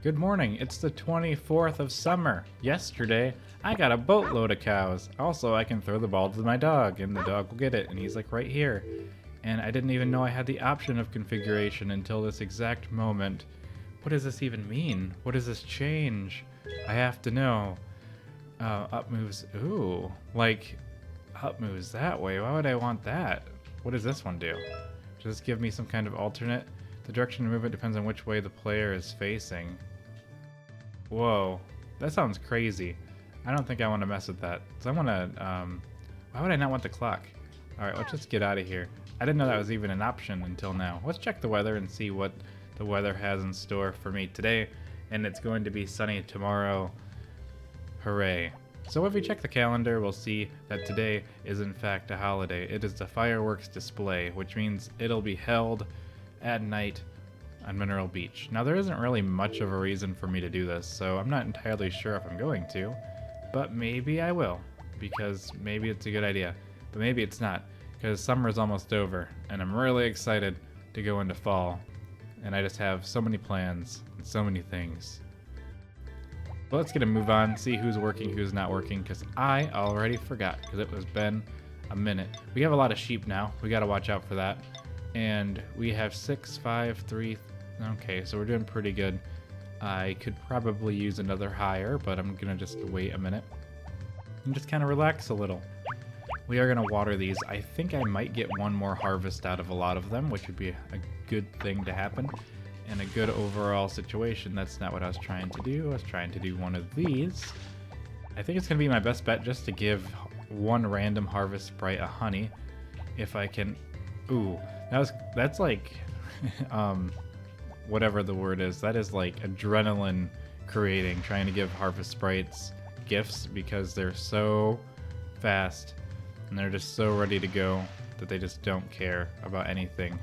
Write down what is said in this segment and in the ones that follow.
Good morning. It's the 24th of summer. Yesterday, I got a boatload of cows. Also, I can throw the ball to my dog, and the dog will get it, and he's like right here. And I didn't even know I had the option of configuration until this exact moment. What does this even mean? What does this change? I have to know. Up moves. Ooh, like up moves that way. Why would I want that? What does this one do? Does this give me some kind of alternate? The direction of movement depends on which way the player is facing. Whoa, that sounds crazy. I don't think I want to mess with that. So I want to, why would I not want the clock? All right, let's just get out of here. I didn't know that was even an option until now. Let's check the weather and see what the weather has in store for me today. And it's going to be sunny tomorrow. Hooray. So if we check the calendar, we'll see that today is in fact a holiday. It is the fireworks display, which means it'll be held at night on Mineral Beach. Now there isn't really much of a reason for me to do this, so I'm not entirely sure if I'm going to, but maybe I will, because maybe it's a good idea, but maybe it's not, because summer's almost over, and I'm really excited to go into fall, and I just have so many plans and so many things. But let's get a move on, see who's working, who's not working, because I already forgot, because it has been a minute. We have a lot of sheep now, we gotta watch out for that. And we have 6, 5, 3. Okay, so we're doing pretty good. I could probably use another hire, but I'm gonna just wait a minute and just kind of relax a little. We are gonna water these. I think I might get one more harvest out of a lot of them, which would be a good thing to happen and a good overall situation. That's not what I was trying to do. I was trying to do one of these. I think it's gonna be my best bet just to give one random harvest sprite a honey if I can. Ooh, that's like whatever the word is. That is like adrenaline creating, trying to give harvest sprites gifts because they're so fast and they're just so ready to go that they just don't care about anything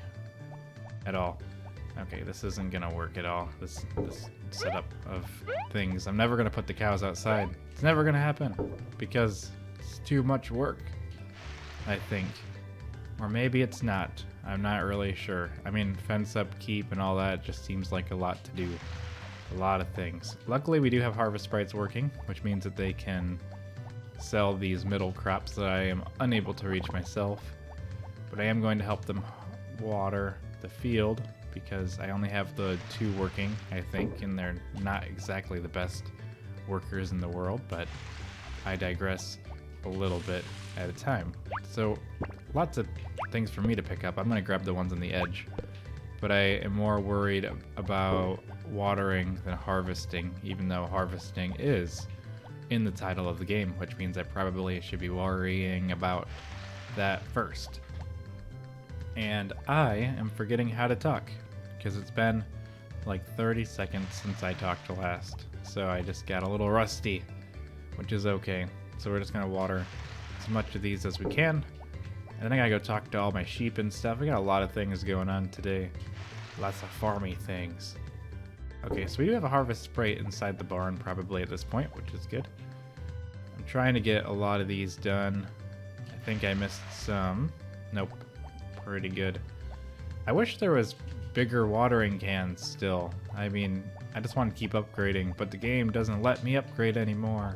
at all. Okay, this isn't gonna work at all. This setup of things. I'm never gonna put the cows outside. It's never gonna happen because it's too much work, I think. Or maybe it's not. I'm not really sure. I mean, fence up, keep, and all that just seems like a lot to do. A lot of things. Luckily, we do have harvest sprites working, which means that they can sell these middle crops that I am unable to reach myself. But I am going to help them water the field because I only have the 2 working, I think, and they're not exactly the best workers in the world, but I digress a little bit at a time. So lots of things for me to pick up. I'm gonna grab the ones on the edge, but I am more worried about watering than harvesting, even though harvesting is in the title of the game, which means I probably should be worrying about that first. And I am forgetting how to talk because it's been like 30 seconds since I talked last, so I just got a little rusty, which is okay. So we're just gonna water as much of these as we can. And then I gotta go talk to all my sheep and stuff. We got a lot of things going on today. Lots of farmy things. Okay, so we do have a harvest sprite inside the barn probably at this point, which is good. I'm trying to get a lot of these done. I think I missed some. Nope. Pretty good. I wish there was bigger watering cans still. I mean, I just want to keep upgrading, but the game doesn't let me upgrade anymore.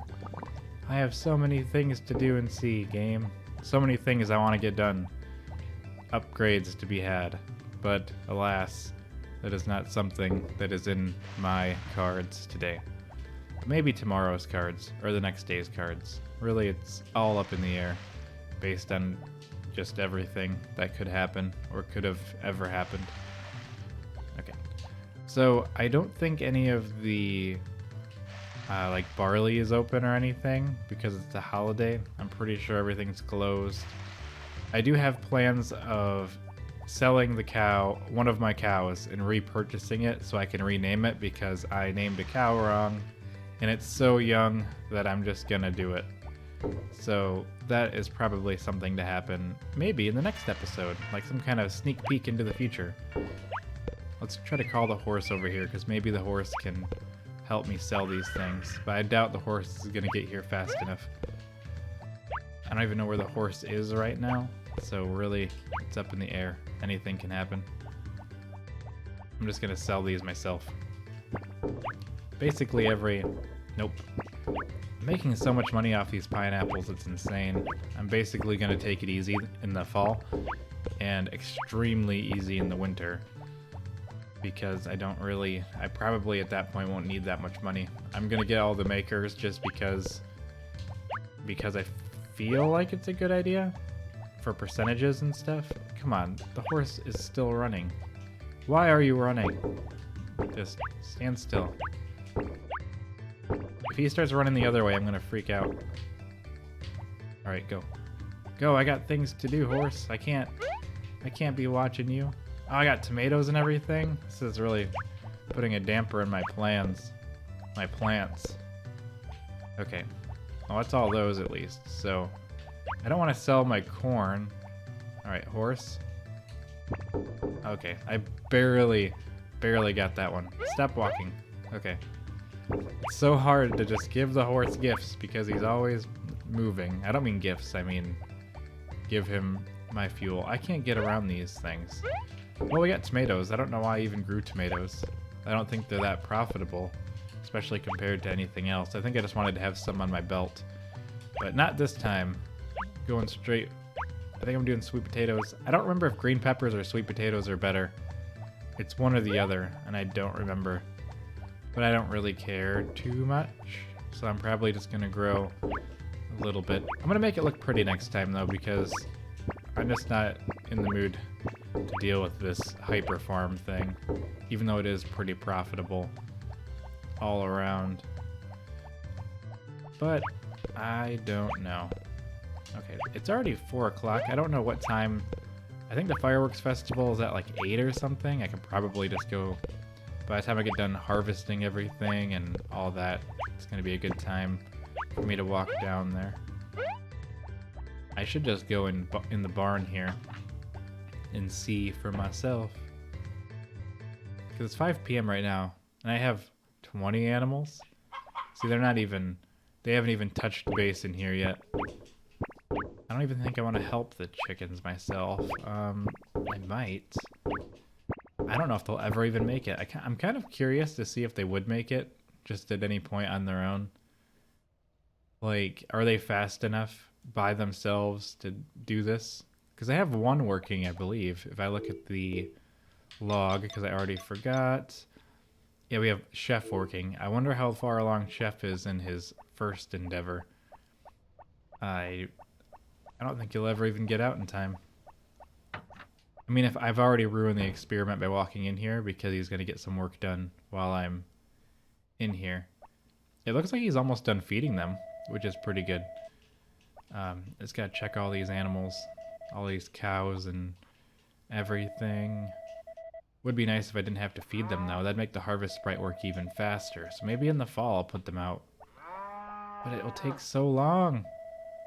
I have so many things to do and see, game. So many things I want to get done. Upgrades to be had. But alas, that is not something that is in my cards today. Maybe tomorrow's cards, or the next day's cards. Really, it's all up in the air, based on just everything that could happen, or could have ever happened. Okay. So, I don't think any of the like barley is open or anything because it's a holiday. I'm pretty sure everything's closed. I do have plans of selling one of my cows and repurchasing it so I can rename it because I named a cow wrong and it's so young that I'm just gonna do it. So that is probably something to happen maybe in the next episode, like some kind of sneak peek into the future. Let's try to call the horse over here because maybe the horse can help me sell these things, but I doubt the horse is gonna get here fast enough. I don't even know where the horse is right now, so really it's up in the air. Anything can happen. I'm just gonna sell these myself. basically every... Nope. I'm making so much money off these pineapples, it's insane. I'm basically going to take it easy in the fall and extremely easy in the winter because I probably at that point won't need that much money. I'm going to get all the makers just because I feel like it's a good idea for percentages and stuff. Come on, the horse is still running. Why are you running? Just stand still. If he starts running the other way, I'm gonna freak out. Alright, go. Go, I got things to do, horse. I can't be watching you. Oh, I got tomatoes and everything. This is really putting a damper in my plans. My plants. Okay. Well, that's all those at least. So, I don't want to sell my corn. Alright, horse. Okay, I barely got that one. Stop walking. Okay. It's so hard to just give the horse gifts because he's always moving. I don't mean gifts, I mean give him my fuel. I can't get around these things. Well, we got tomatoes. I don't know why I even grew tomatoes. I don't think they're that profitable, especially compared to anything else. I think I just wanted to have some on my belt. But not this time. Going straight. I think I'm doing sweet potatoes. I don't remember if green peppers or sweet potatoes are better. It's one or the other, and I don't remember. But I don't really care too much, so I'm probably just gonna grow a little bit. I'm gonna make it look pretty next time though, because I'm just not in the mood to deal with this hyper farm thing, even though it is pretty profitable all around. But I don't know. Okay, it's already 4 o'clock. I don't know what time. I think the fireworks festival is at like 8 or something. I could probably just go. By the time I get done harvesting everything and all that, it's going to be a good time for me to walk down there. I should just go in the barn here and see for myself. Because it's 5 p.m. right now, and I have 20 animals. See, they haven't even touched base in here yet. I don't even think I want to help the chickens myself. I might. I don't know if they'll ever even make it. I'm kind of curious to see if they would make it, just at any point on their own. Like, are they fast enough by themselves to do this? Because I have one working, I believe, if I look at the log, because I already forgot. Yeah, we have Chef working. I wonder how far along Chef is in his first endeavor. I don't think he'll ever even get out in time. I mean, if I've already ruined the experiment by walking in here because he's going to get some work done while I'm in here. It looks like he's almost done feeding them, which is pretty good. Just got to check all these animals, all these cows and everything. Would be nice if I didn't have to feed them, though. That'd make the harvest sprite work even faster. So maybe in the fall I'll put them out. But it will take so long.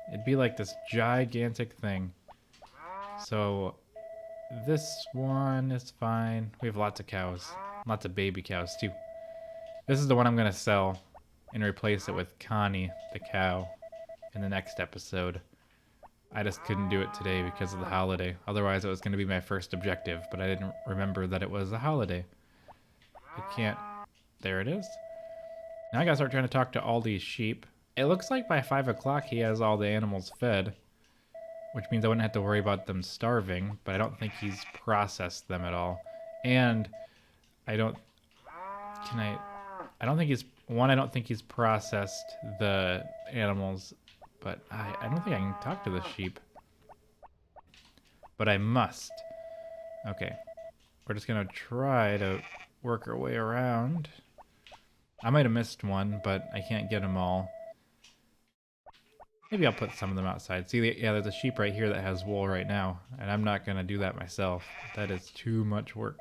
It'd be like this gigantic thing. So this one is fine. We have lots of cows. Lots of baby cows, too. This is the one I'm going to sell and replace it with Connie, the cow, in the next episode. I just couldn't do it today because of the holiday. Otherwise, it was going to be my first objective, but I didn't remember that it was a holiday. I can't... There it is. Now I got to start trying to talk to all these sheep. It looks like by 5 o'clock he has all the animals fed, which means I wouldn't have to worry about them starving, but I don't think he's processed them at all. And I don't think he's processed the animals, but I don't think I can talk to the sheep. But I must. Okay. We're just gonna try to work our way around. I might have missed one, but I can't get them all. Maybe I'll put some of them outside. See, yeah, there's a sheep right here that has wool right now, and I'm not going to do that myself. That is too much work.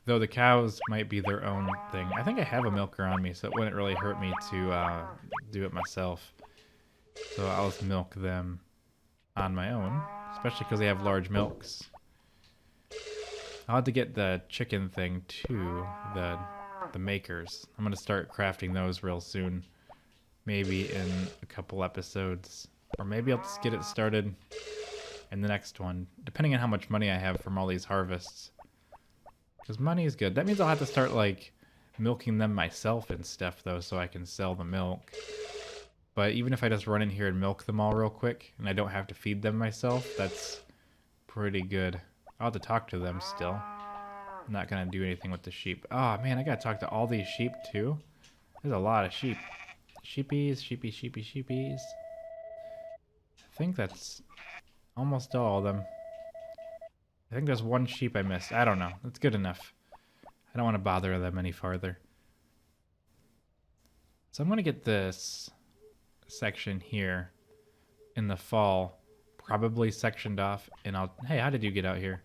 Though the cows might be their own thing. I think I have a milker on me, so it wouldn't really hurt me to do it myself. So I'll just milk them on my own, especially because they have large milks. I'll have to get the chicken thing too, the makers. I'm going to start crafting those real soon. Maybe in a couple episodes. Or maybe I'll just get it started in the next one, depending on how much money I have from all these harvests. Because money is good. That means I'll have to start, like, milking them myself and stuff, though, so I can sell the milk. But even if I just run in here and milk them all real quick, and I don't have to feed them myself, that's pretty good. I'll have to talk to them still. I'm not gonna do anything with the sheep. Oh man, I gotta talk to all these sheep too. There's a lot of sheep. Sheepies, sheepies. I think that's almost all of them. I think there's one sheep I missed. I don't know. That's good enough. I don't want to bother them any farther. So I'm going to get this section here in the fall probably sectioned off, and I'll... Hey, how did you get out here?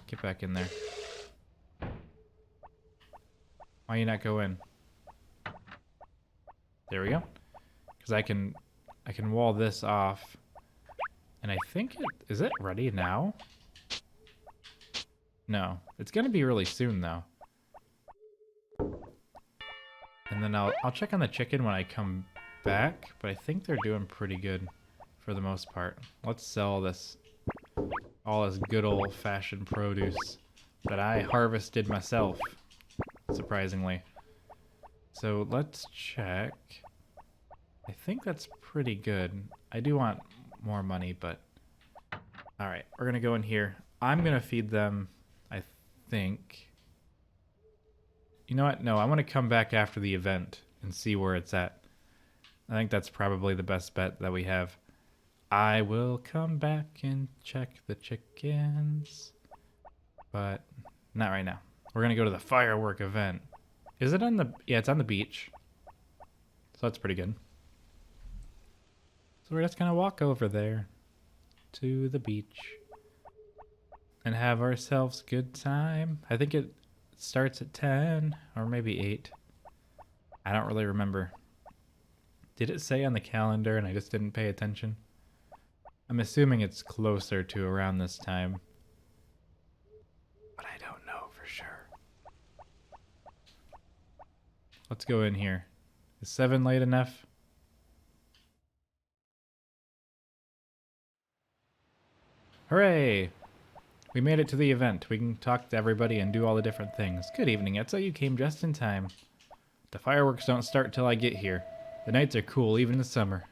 Get back in there. Why you not go in? There we go. Because I can wall this off. And I think is it ready now? No. It's gonna be really soon though. And then I'll check on the chicken when I come back, but I think they're doing pretty good for the most part. Let's sell this all this good old fashioned produce that I harvested myself, surprisingly. So let's check. I think that's pretty good. I do want more money, but all right, we're gonna go in here. I'm gonna feed them, I think. You know what? No, I want to come back after the event and see where it's at. I think that's probably the best bet that we have. I will come back and check the chickens, but not right now. We're gonna go to the firework event. Is it on the... Yeah, it's on the beach. So that's pretty good. So we're just gonna walk over there to the beach and have ourselves a good time. I think it starts at 10 or maybe 8. I don't really remember. Did it say on the calendar and I just didn't pay attention? I'm assuming it's closer to around this time, but I don't know for sure. Let's go in here. Is 7 late enough? Hooray! We made it to the event. We can talk to everybody and do all the different things. Good evening, Etsa. You came just in time. The fireworks don't start till I get here. The nights are cool, even in the summer.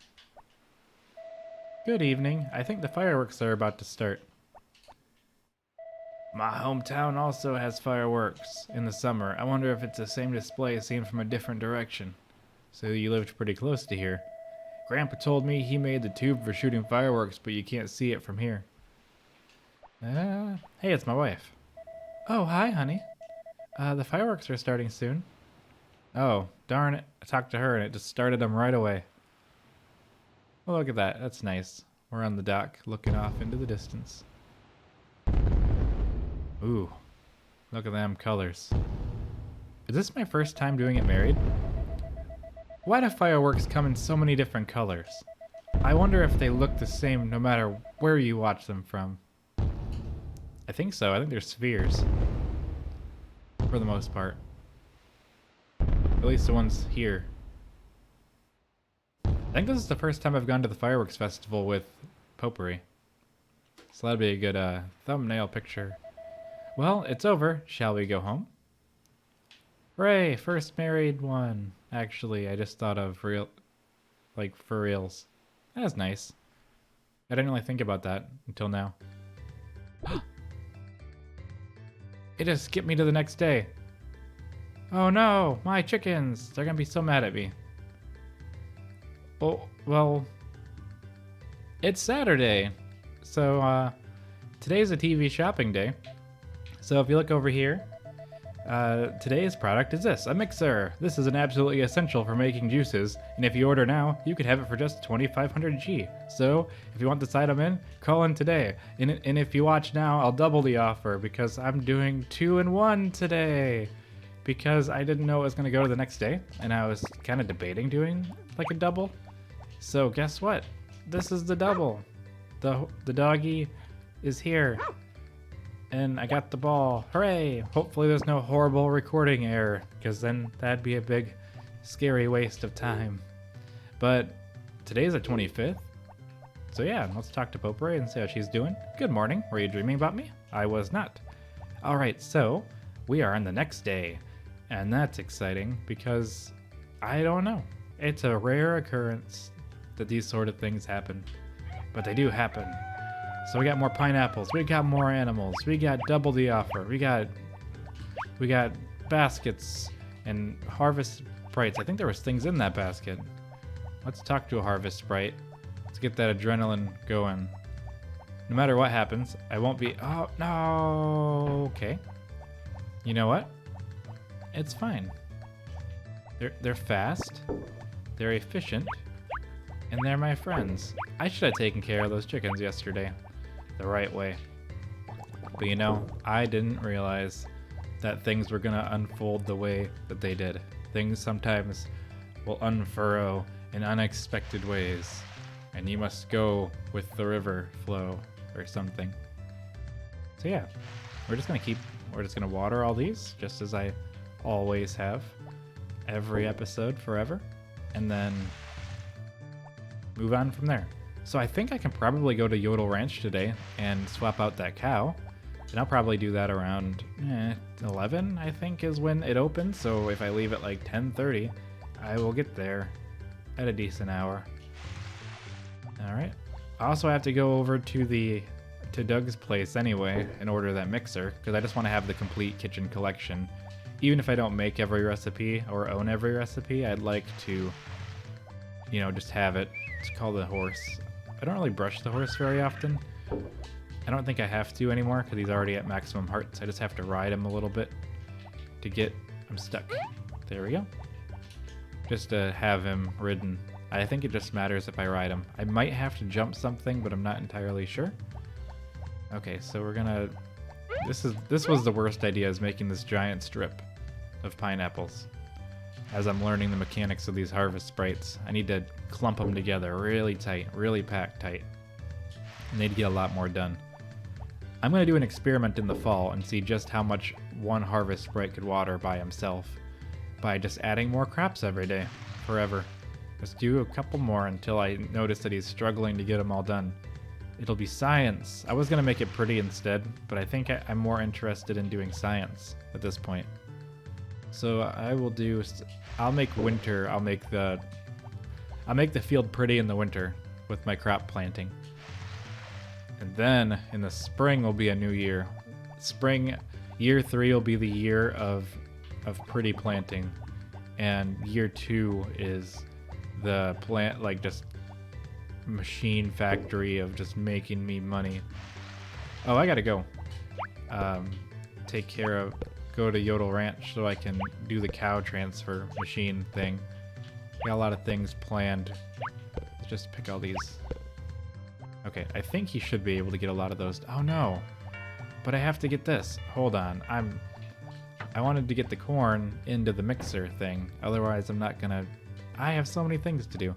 Good evening. I think the fireworks are about to start. My hometown also has fireworks in the summer. I wonder if it's the same display seen from a different direction. So you lived pretty close to here. Grandpa told me he made the tube for shooting fireworks, but you can't see it from here. Hey, it's my wife. Oh, hi, honey. The fireworks are starting soon. Oh, darn it. I talked to her and it just started them right away. Well, look at that. That's nice. We're on the dock looking off into the distance. Ooh, look at them colors. Is this my first time doing it married? Why do fireworks come in so many different colors? I wonder if they look the same no matter where you watch them from. I think so. I think they're spheres. For the most part. At least the ones here. I think this is the first time I've gone to the fireworks festival with potpourri. So that'd be a good thumbnail picture. Well, it's over. Shall we go home? Hooray! First married one. Actually, I just thought of real... like, for reals. That's nice. I didn't really think about that until now. It just skipped me to the next day. Oh no, my chickens! They're gonna be so mad at me. Oh, well, it's Saturday. So, today's a TV shopping day. So if you look over here, today's product is this, a mixer. This is an absolutely essential for making juices, and if you order now, you could have it for just 2,500 G. So if you want this item in, call in today. And if you watch now, I'll double the offer because I'm doing 2-in-1 today. Because I didn't know it was going to go to the next day, and I was kind of debating doing like a double. So guess what? This is the double. The doggy is here. And I got the ball. Hooray! Hopefully there's no horrible recording error, because then that'd be a big, scary waste of time. But today's the 25th. So yeah, let's talk to Potpourri and see how she's doing. Good morning. Were you dreaming about me? I was not. Alright, so we are on the next day. And that's exciting because I don't know. It's a rare occurrence that these sort of things happen, but they do happen. So we got more pineapples, we got more animals, we got double the offer, we got baskets and harvest sprites. I think there was things in that basket. Let's talk to a harvest sprite. Let's get that adrenaline going. No matter what happens, I won't be. Oh no. Okay. You know what? It's fine. They're fast, they're efficient, and they're my friends. I should have taken care of those chickens yesterday the right way. But you know, I didn't realize that things were gonna unfold the way that they did. Things sometimes will unfurrow in unexpected ways, and you must go with the river flow or something. So yeah, we're just gonna water all these just as I always have every episode forever, and then move on from there. So I think I can probably go to Yodel Ranch today and swap out that cow, and I'll probably do that around 11, I think is when it opens. So if I leave at like 10:30, I will get there at a decent hour. All right. I also have to go over to Doug's place anyway and order that mixer, because I just want to have the complete kitchen collection. Even if I don't make every recipe or own every recipe, I'd like to, you know, just have it. It's called the horse. I don't really brush the horse very often. I don't think I have to anymore because he's already at maximum hearts. I just have to ride him a little bit to get... I'm stuck. There we go. Just to have him ridden. I think it just matters if I ride him. I might have to jump something, but I'm not entirely sure. Okay, so we're gonna... This was the worst idea, is making this giant strip of pineapples. As I'm learning the mechanics of these harvest sprites, I need to clump them together really tight, really packed tight. I need to get a lot more done. I'm going to do an experiment in the fall and see just how much one harvest sprite could water by himself by just adding more crops every day, forever. Just do a couple more until I notice that he's struggling to get them all done. It'll be science. I was going to make it pretty instead, but I think I'm more interested in doing science at this point. So I will do... I'll make winter. I'll make the field pretty in the winter with my crop planting. And then in the spring will be a new year. Spring, year 3 will be the year of pretty planting. And year 2 is the plant, like just machine factory of just making me money. Oh, I gotta go. Go to Yodel Ranch so I can do the cow transfer machine thing. Got a lot of things planned. Let's just pick all these. Okay, I think he should be able to get a lot of those. Oh no, but I have to get this. Hold on, I wanted to get the corn into the mixer thing. Otherwise, I'm not gonna. I have so many things to do.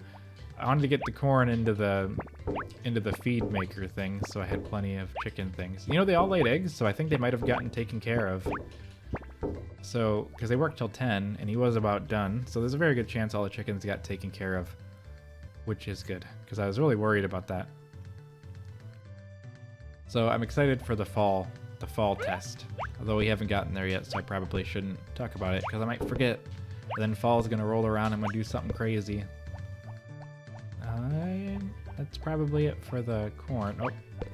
I wanted to get the corn into the feed maker thing, so I had plenty of chicken things. You know, they all laid eggs, so I think they might have gotten taken care of. So, because they worked till 10, and he was about done, so there's a very good chance all the chickens got taken care of, which is good, because I was really worried about that. So I'm excited for the fall test, although we haven't gotten there yet, so I probably shouldn't talk about it, because I might forget. And then fall's gonna roll around, I'm gonna do something crazy. That's probably it for the corn. Oh,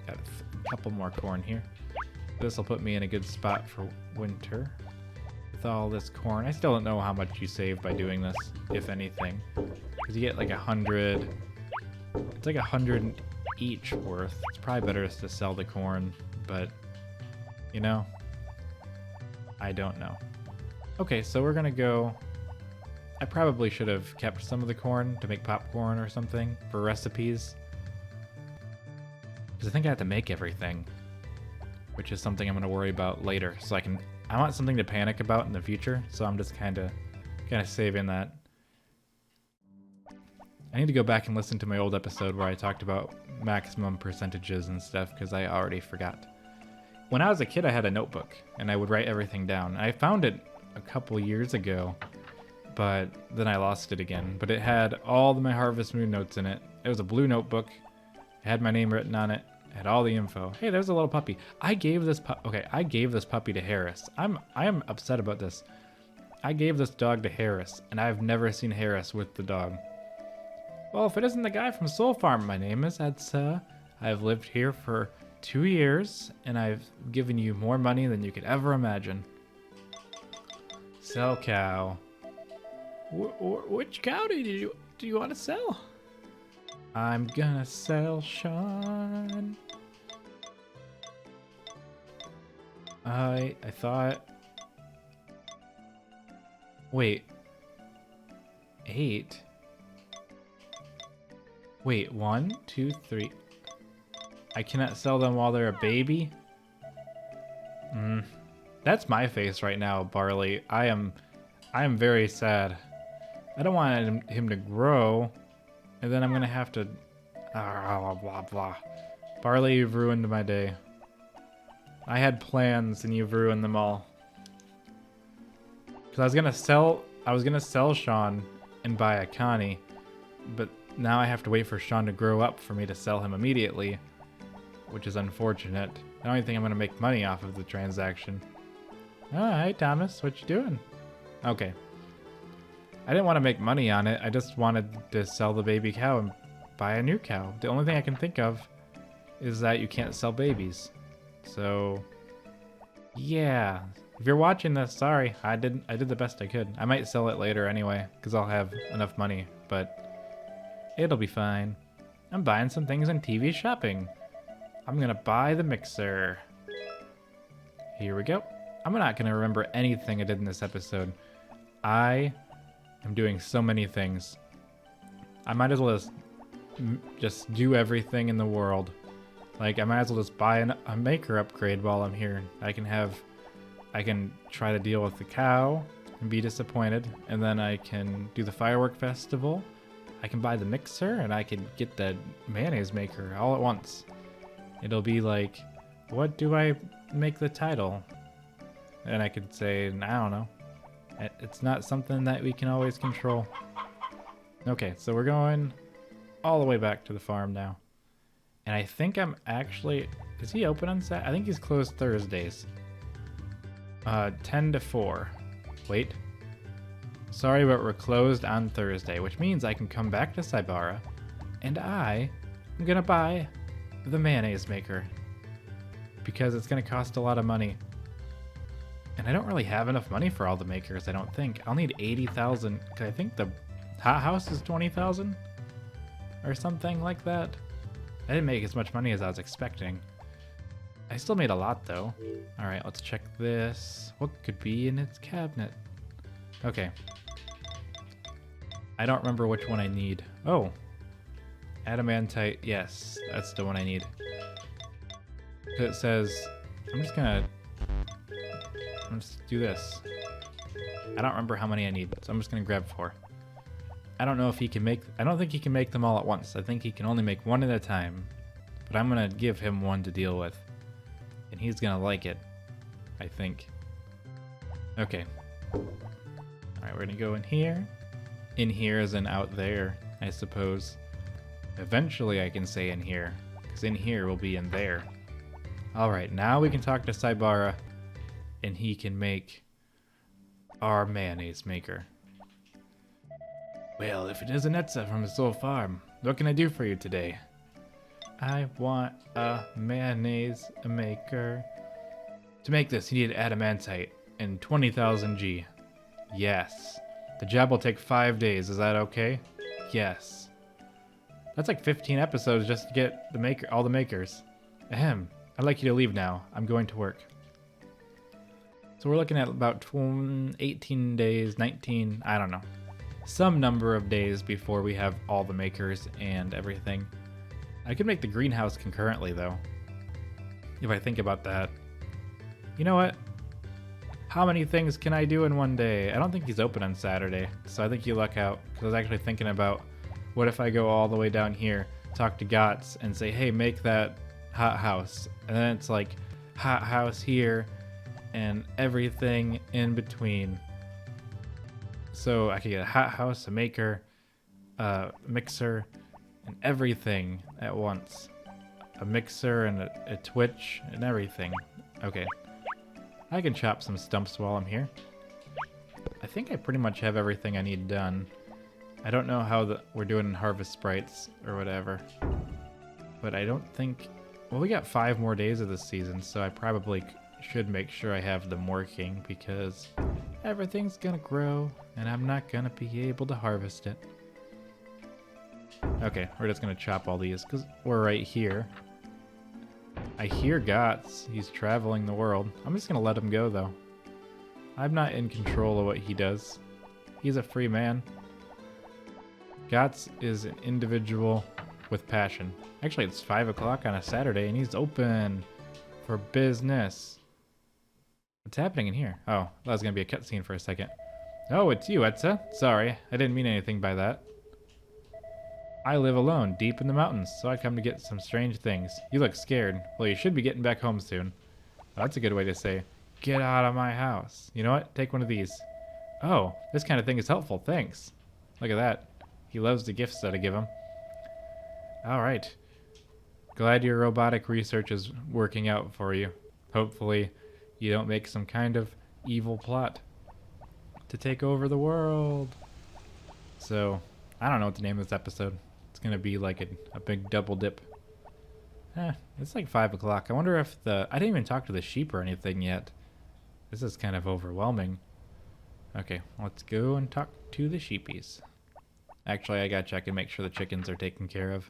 got a couple more corn here. This will put me in a good spot for winter. With all this corn, I still don't know how much you save by doing this, if anything, because you get like 100. It's like 100 each worth. It's probably better to sell the corn, but you know, I don't know. Okay, so we're gonna go. I probably should have kept some of the corn to make popcorn or something for recipes, because I think I have to make everything, which is something I'm gonna worry about later. So I want something to panic about in the future, so I'm just kind of saving that. I need to go back and listen to my old episode where I talked about maximum percentages and stuff, because I already forgot. When I was a kid, I had a notebook, and I would write everything down. I found it a couple years ago, but then I lost it again. But it had all my Harvest Moon notes in it. It was a blue notebook. It had my name written on it. It had all the info. Hey, there's a little puppy. I gave this puppy to Harris. I am upset about this. I gave this dog to Harris, and I've never seen Harris with the dog. Well, if it isn't the guy from Soul Farm, my name is Etsa. I've lived here for 2 years, and I've given you more money than you could ever imagine. Sell cow. Which cow do you want to sell? I'm gonna sell Sean. I thought. Wait. 8. Wait, 1, 2, 3. I cannot sell them while they're a baby? That's my face right now, Barley. I am very sad. I don't want him to grow, and then I'm gonna have to blah blah blah. Barley, you've ruined my day. I had plans and you've ruined them all. Cause I was gonna sell Sean and buy a Connie, but now I have to wait for Sean to grow up for me to sell him immediately, which is unfortunate. I don't even think I'm gonna make money off of the transaction. Oh, hey Thomas, what you doing? Okay. I didn't want to make money on it. I just wanted to sell the baby cow and buy a new cow. The only thing I can think of is that you can't sell babies. So, yeah. If you're watching this, sorry. I did the best I could. I might sell it later anyway, because I'll have enough money, but it'll be fine. I'm buying some things on TV shopping. I'm gonna buy the mixer. Here we go. I'm not gonna remember anything I did in this episode. I am doing so many things. I might as well just do everything in the world. Like, I might as well just buy a maker upgrade while I'm here. I can try to deal with the cow and be disappointed, and then I can do the firework festival. I can buy the mixer, and I can get the mayonnaise maker all at once. It'll be like, what do I make the title? And I could say, I don't know. It's not something that we can always control. Okay, so we're going all the way back to the farm now. And I think I'm actually... Is he open on Saturday? I think he's closed Thursdays. 10 to 4. Wait. Sorry, but we're closed on Thursday, which means I can come back to Saibara, and I am gonna buy the mayonnaise maker. Because it's gonna cost a lot of money. And I don't really have enough money for all the makers, I don't think. I'll need 80,000, because I think the hot house is 20,000? Or something like that. I didn't make as much money as I was expecting. I still made a lot, though. Alright, let's check this. What could be in its cabinet? Okay. I don't remember which one I need. Oh. Adamantite, yes. That's the one I need. It says... I'm just gonna do this. I don't remember how many I need, so I'm just gonna grab 4. I don't know if he can make... I don't think he can make them all at once. I think he can only make one at a time. But I'm gonna give him one to deal with. And he's gonna like it. I think. Okay. Alright, we're gonna go in here. In here as in out there, I suppose. Eventually I can say in here. Because in here will be in there. Alright, now we can talk to Saibara. And he can make our mayonnaise maker. Well, if it isn't Etsa from the Soul Farm, what can I do for you today? I want a mayonnaise maker. To make this, you need adamantite and 20,000 G. Yes. The job will take 5 days, is that okay? Yes. That's like 15 episodes just to get all the makers. Ahem. I'd like you to leave now. I'm going to work. So we're looking at about 18 days, 19, I don't know. Some number of days before we have all the makers and everything. I could make the greenhouse concurrently though, if I think about that. You know what? How many things can I do in one day? I don't think he's open on Saturday, so I think you luck out. Because I was actually thinking about, what if I go all the way down here, talk to Gotts, and say, hey, make that hot house. And then it's like, hot house here, and everything in between. So I could get a hot house, a maker, a mixer, and everything at once. A mixer and a Twitch and everything. Okay. I can chop some stumps while I'm here. I think I pretty much have everything I need done. I don't know how we're doing in harvest sprites or whatever. But I don't think... Well, we got 5 more days of this season, so I probably should make sure I have them working because everything's gonna grow and I'm not gonna be able to harvest it. Okay, we're just gonna chop all these because we're right here. I hear Gots. He's traveling the world. I'm just gonna let him go though. I'm not in control of what he does. He's a free man. Gots is an individual with passion. Actually, it's 5 o'clock on a Saturday and he's open for business. What's happening in here? Oh, that was gonna be a cutscene for a second. Oh, it's you, Etsa. Sorry, I didn't mean anything by that. I live alone, deep in the mountains, so I come to get some strange things. You look scared. Well, you should be getting back home soon. Well, that's a good way to say, get out of my house. You know what? Take one of these. Oh, this kind of thing is helpful, thanks. Look at that. He loves the gifts that I give him. Alright. Glad your robotic research is working out for you. Hopefully, you don't make some kind of evil plot to take over the world. So, I don't know what to name this episode. It's gonna be like a big double dip. It's like 5 o'clock. I wonder if I didn't even talk to the sheep or anything yet. This is kind of overwhelming. Okay, let's go and talk to the sheepies. Actually, I gotta check and make sure the chickens are taken care of.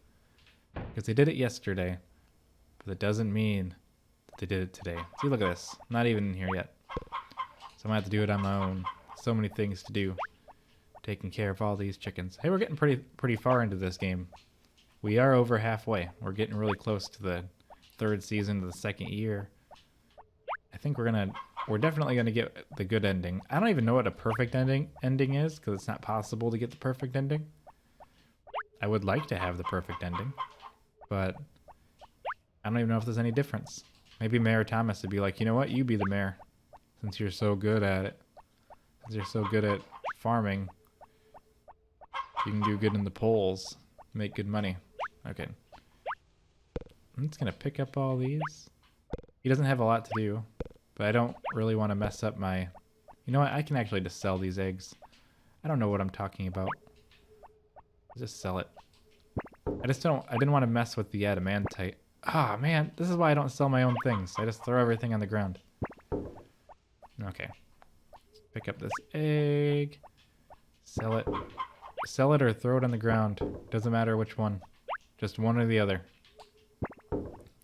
Because they did it yesterday. But that doesn't mean that they did it today. See, look at this. I'm not even in here yet. So I'm gonna have to do it on my own. So many things to do. Taking care of all these chickens. Hey, we're getting pretty far into this game. We are over halfway. We're getting really close to the 3rd season of the 2nd year. I think we're definitely gonna get the good ending. I don't even know what a perfect ending is because it's not possible to get the perfect ending. I would like to have the perfect ending, but I don't even know if there's any difference. Maybe Mayor Thomas would be like, you know what, you be the mayor, since you're so good at it. Since you're so good at farming, you can do good in the polls, make good money. Okay. I'm just gonna pick up all these. He doesn't have a lot to do, but I don't really want to mess up my... You know what, I can actually just sell these eggs. I don't know what I'm talking about. Just sell it. I didn't want to mess with the adamantite. Ah, man, this is why I don't sell my own things. I just throw everything on the ground. Okay. Pick up this egg. Sell it. Sell it or throw it on the ground. Doesn't matter which one. Just one or the other.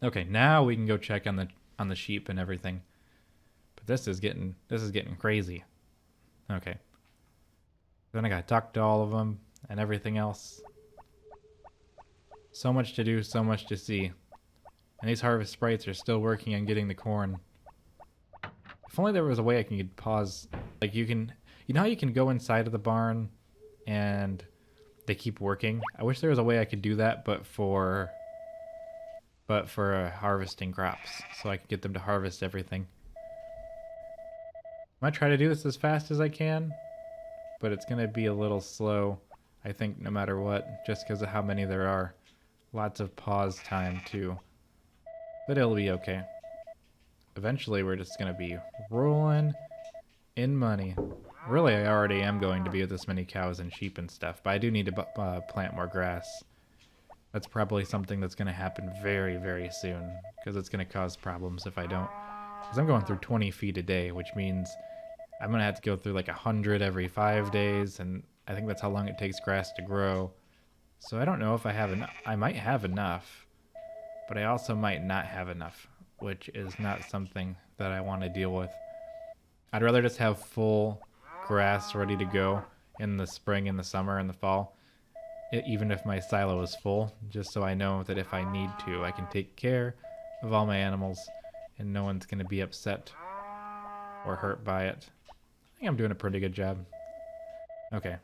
Okay, now we can go check on the sheep and everything. But this is getting crazy. Okay. Then I gotta talk to all of them and everything else. So much to do, so much to see. And these harvest sprites are still working on getting the corn. If only there was a way I could pause. Like you know how you can go inside of the barn and they keep working? I wish there was a way I could do that, but for harvesting crops, so I could get them to harvest everything. I might try to do this as fast as I can, but it's gonna be a little slow, I think, no matter what, just because of how many there are. Lots of pause time too, but it'll be okay. Eventually we're just gonna be rolling in money. Really, I already am going to be with this many cows and sheep and stuff, but I do need to plant more grass. That's probably something that's going to happen very, very soon, because it's going to cause problems if I don't. Because I'm going through 20 feet a day, which means I'm going to have to go through like 100 every 5 days, and I think that's how long it takes grass to grow. So I don't know if I have enough. I might have enough, but I also might not have enough, which is not something that I want to deal with. I'd rather just have full grass ready to go in the spring, in the summer, in the fall, even if my silo is full, just so I know that if I need to, I can take care of all my animals and no one's going to be upset or hurt by it. I think I'm doing a pretty good job. Okay.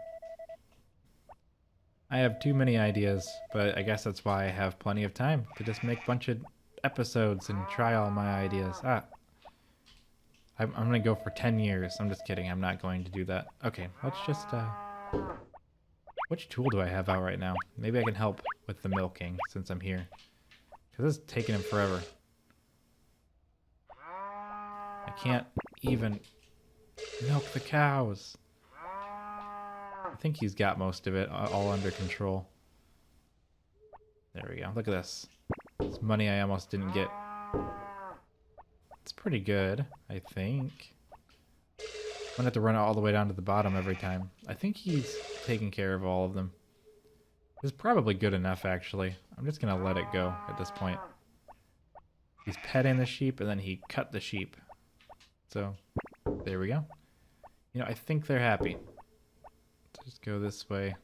I have too many ideas, but I guess that's why I have plenty of time to just make a bunch of episodes and try all my ideas. I'm going to go for 10 years. I'm just kidding. I'm not going to do that. Okay, let's just... Which tool do I have out right now? Maybe I can help with the milking since I'm here. Because this is taking him forever. I can't even milk the cows. I think he's got most of it all under control. There we go. Look at this. This money I almost didn't get. It's pretty good, I think. I'm gonna have to run it all the way down to the bottom every time. I think he's taking care of all of them. This is probably good enough, actually. I'm just gonna let it go at this point. He's petting the sheep, and then he cut the sheep. So, there we go. You know, I think they're happy. Just go this way.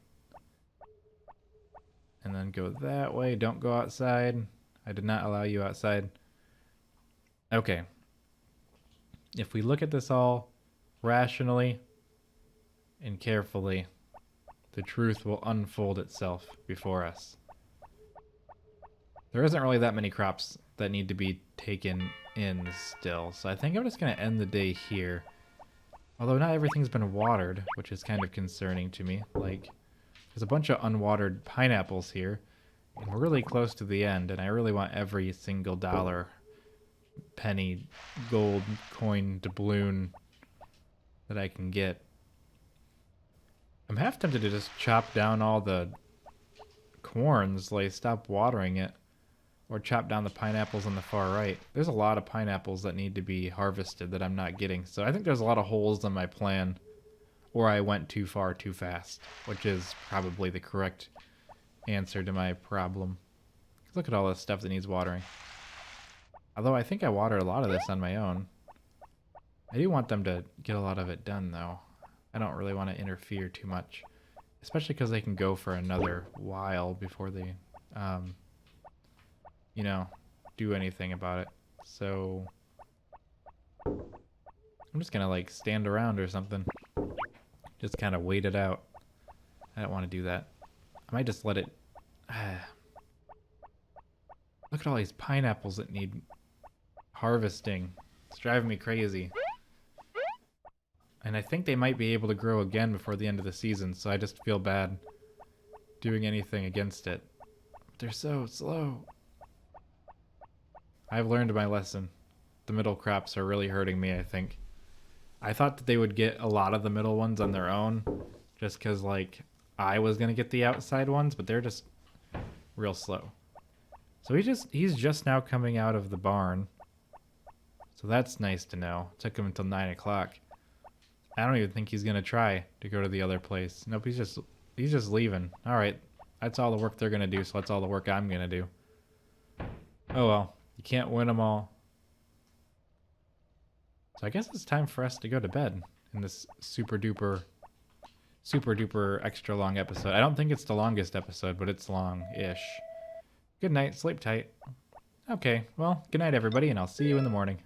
And then go that way. Don't go outside. I did not allow you outside. Okay. If we look at this all rationally and carefully, the truth will unfold itself before us. There isn't really that many crops that need to be taken in still, so I think I'm just going to end the day here. Although not everything's been watered, which is kind of concerning to me. Like, there's a bunch of unwatered pineapples here, and we're really close to the end, and I really want every single dollar, penny, gold, coin, doubloon that I can get. I'm half tempted to just chop down all the corns, like stop watering it, or chop down the pineapples on the far right. There's a lot of pineapples that need to be harvested that I'm not getting, so I think there's a lot of holes in my plan, or I went too far too fast, which is probably the correct answer to my problem. Look at all this stuff that needs watering. Although I think I watered a lot of this on my own. I do want them to get a lot of it done, though. I don't really want to interfere too much, especially because they can go for another while before they, you know, do anything about it. So I'm just gonna like stand around or something, just kind of wait it out. I don't want to do that. I might just let it. Look at all these pineapples that need harvesting. It's driving me crazy. And I think they might be able to grow again before the end of the season, so I just feel bad doing anything against it. But they're so slow. I've learned my lesson. The middle crops are really hurting me, I think. I thought that they would get a lot of the middle ones on their own, just because, like, I was going to get the outside ones, but they're just real slow. So he's just now coming out of the barn. So that's nice to know. It took him until 9 o'clock. I don't even think he's gonna try to go to the other place. Nope, he's just leaving. All right, that's all the work they're gonna do, so that's all the work I'm gonna do. Oh well, you can't win them all. So I guess it's time for us to go to bed in this super duper extra long episode. I don't think it's the longest episode, but it's long-ish. Good night, sleep tight. Okay, well, good night everybody, and I'll see you in the morning.